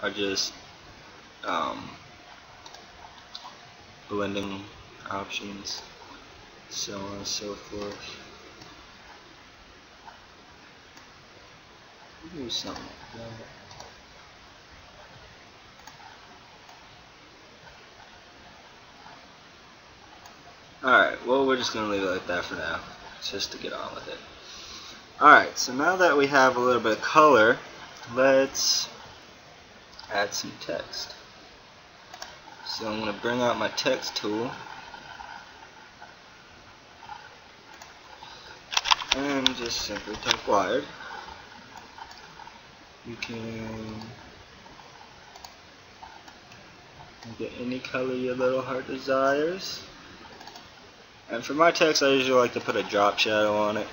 are just blending options, so on and so forth. Do something like that. Alright, well, we're just going to leave it like that for now, just to get on with it. Alright, so now that we have a little bit of color, let's add some text. So I'm going to bring out my text tool and just simply type wired. You can get any color your little heart desires. And for my text, I usually like to put a drop shadow on it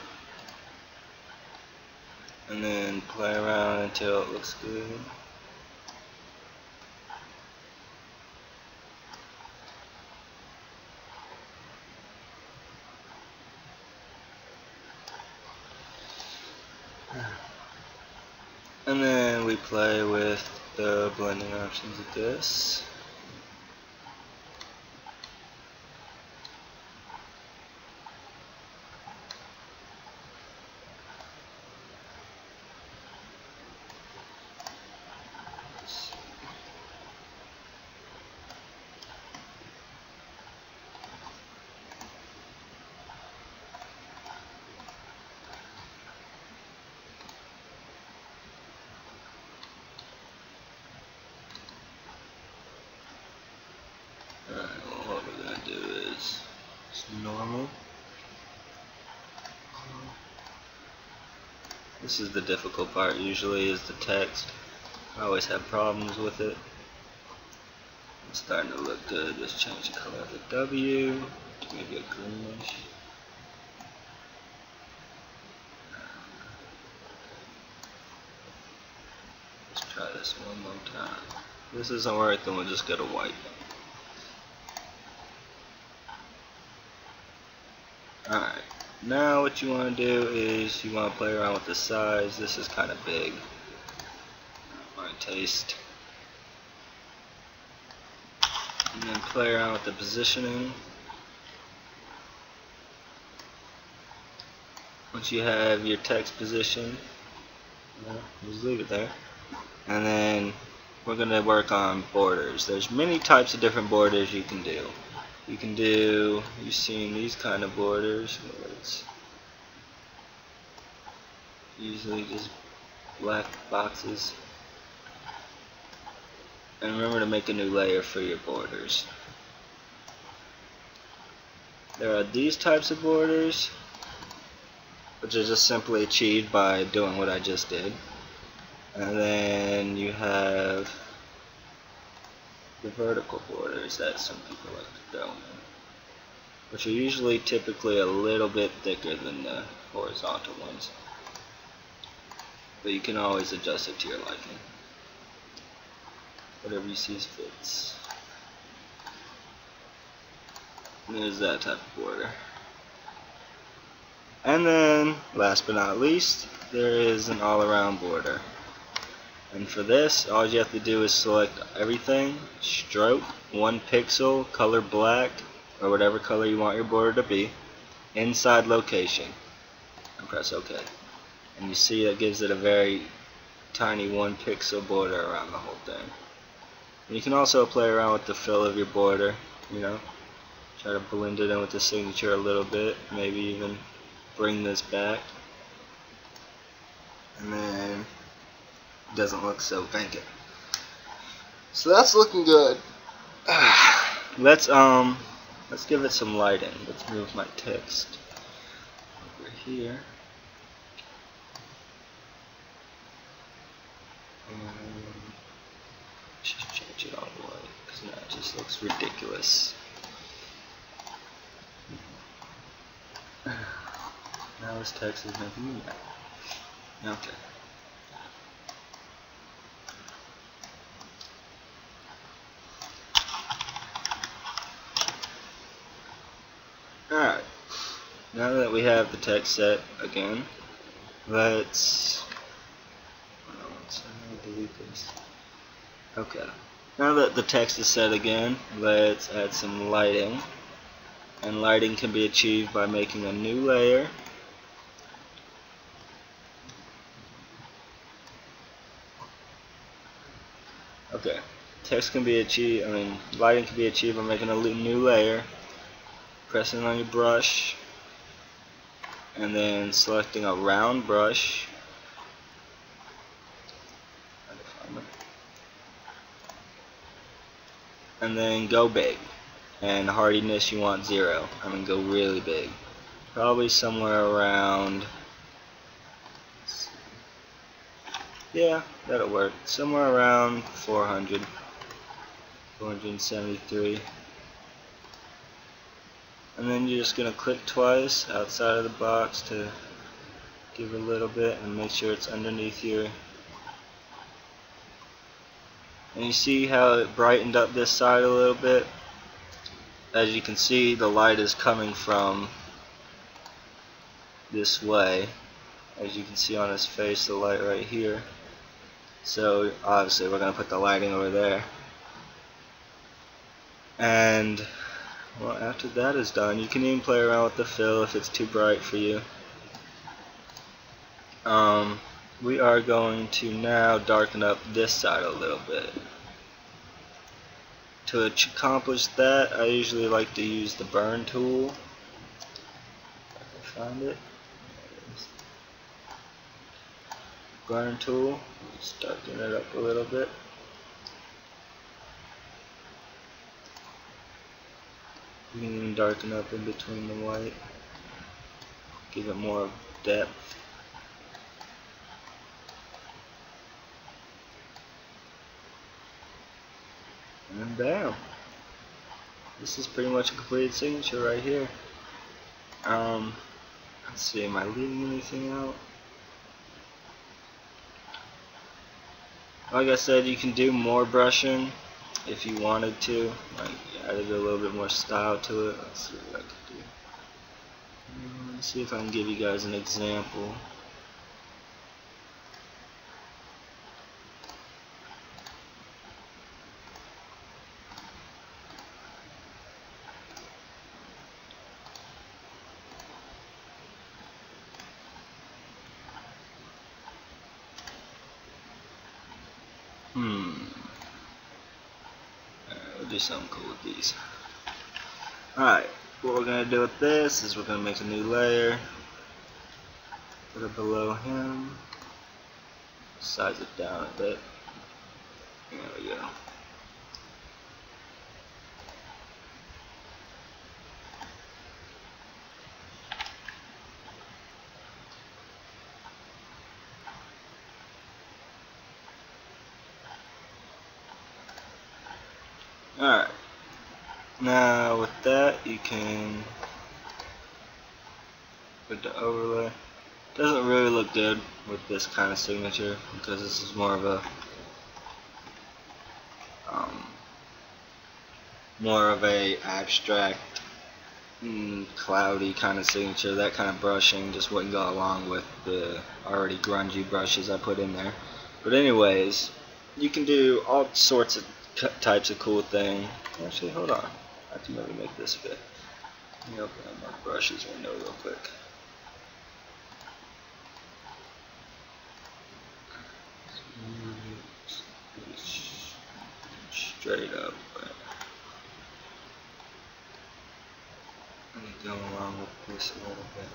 and then play around until it looks good. And then we play with the blending options of this. What we're going to do is just normal. This is the difficult part usually, is the text. I always have problems with it. It's starting to look good. Let's change the color of the W to maybe a greenish. Let's try this one more time. If this isn't right, then we'll just go to white. Alright, now what you want to do is you want to play around with the size. This is kind of big. My taste. And then play around with the positioning. Once you have your text position, just leave it there. And then we're going to work on borders. There's many types of different borders you can do. You can do, you've seen these kind of borders, where it's usually just black boxes. And remember to make a new layer for your borders. There are these types of borders, which are just simply achieved by doing what I just did. And then you have the vertical borders that some people like to throw in, which are usually typically a little bit thicker than the horizontal ones, but you can always adjust it to your liking, whatever you see fits. And there's that type of border. And then last but not least, there is an all-around border. And for this, all you have to do is select everything, stroke, 1 pixel, color black, or whatever color you want your border to be, inside location, and press OK. And you see it gives it a very tiny 1 pixel border around the whole thing. And you can also play around with the fill of your border, you know, try to blend it in with the signature a little bit, maybe even bring this back. And then doesn't look so vacant. So that's looking good. Let's give it some lighting. Let's move my text over here. And just change it all the way, because now it just looks ridiculous. Now this text is making me mad. Okay. Alright, now that we have the text set again, let's delete this. Okay. Now that the text is set again, let's add some lighting. And lighting can be achieved by making a new layer. Okay. Text can be achieved, lighting can be achieved by making a new layer, pressing on your brush, and then selecting a round brush. And then go big. And hardiness you want 0. Go really big. Probably somewhere around, yeah, that'll work. Somewhere around 400, 473. And then you're just going to click twice outside of the box to give a little bit and make sure it's underneath your. And you see how it brightened up this side a little bit? As you can see, the light is coming from this way. As you can see on his face, the light right here. So obviously we're going to put the lighting over there. And well, after that is done, you can even play around with the fill if it's too bright for you. We are going to now darken up this side a little bit. To accomplish that, I usually like to use the burn tool. If I can find it. Burn tool. Just darken it up a little bit. You can even darken up in between the white. Give it more depth. And bam! This is pretty much a completed signature right here. Let's see, am I leaving anything out? Like I said, you can do more brushing if you wanted to. Like, added a little bit more style to it. Let's see what I can do. Let's see if I can give you guys an example. We'll do something cool with these. Alright, what we're going to do with this is we're going to make a new layer. Put it below him. Size it down a bit. There we go. Alright, now with that you can put the overlay. Doesn't really look good with this kind of signature because this is more of a abstract, cloudy kind of signature. That kind of brushing just wouldn't go along with the already grungy brushes I put in there. But anyways, you can do all sorts of types of cool thing. Actually, hold on. I have to maybe make this fit. Let me open up my brushes window real quick. Straight up. Let me go along with this a little bit.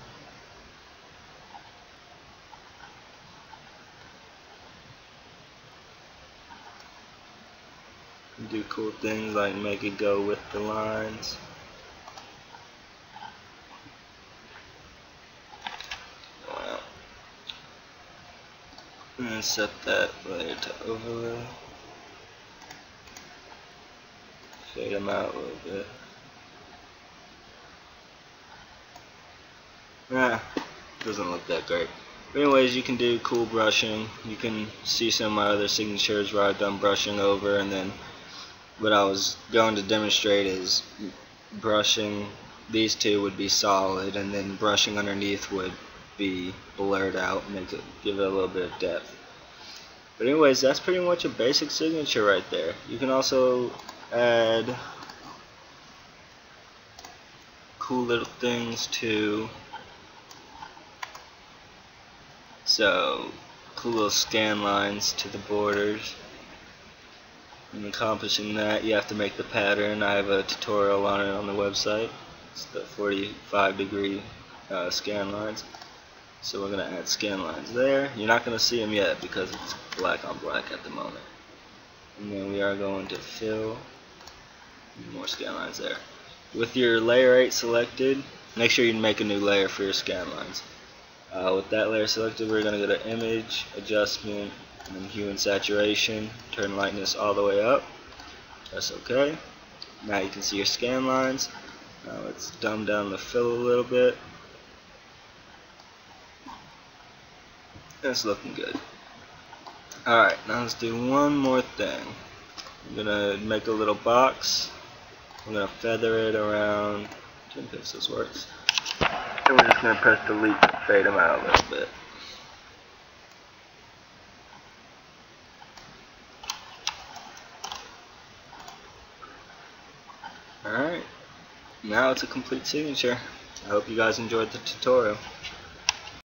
Do cool things like make it go with the lines. Wow. And then set that layer to overlay. Fade them out a little bit. Doesn't look that great. But anyways, you can do cool brushing. You can see some of my other signatures where I've done brushing over, and then what I was going to demonstrate is brushing. These two would be solid, and then brushing underneath would be blurred out, give it a little bit of depth. But anyways, that's pretty much a basic signature right there. You can also add cool little things too. So, cool little scan lines to the borders. In accomplishing that, you have to make the pattern. I have a tutorial on it on the website. It's the 45-degree scan lines. So we're going to add scan lines there. You're not going to see them yet because it's black on black at the moment. And then we are going to fill more scan lines there. With your layer 8 selected, make sure you make a new layer for your scan lines. With that layer selected, we're going to go to Image, Adjustment, and then Hue and Saturation. Turn lightness all the way up. Press OK. Now you can see your scan lines. Now let's dumb down the fill a little bit. It's looking good. Alright, now let's do one more thing. I'm going to make a little box. I'm going to feather it around 10 pixels works. And we're just going to press delete to fade them out a little bit. Alright, now it's a complete signature. I hope you guys enjoyed the tutorial.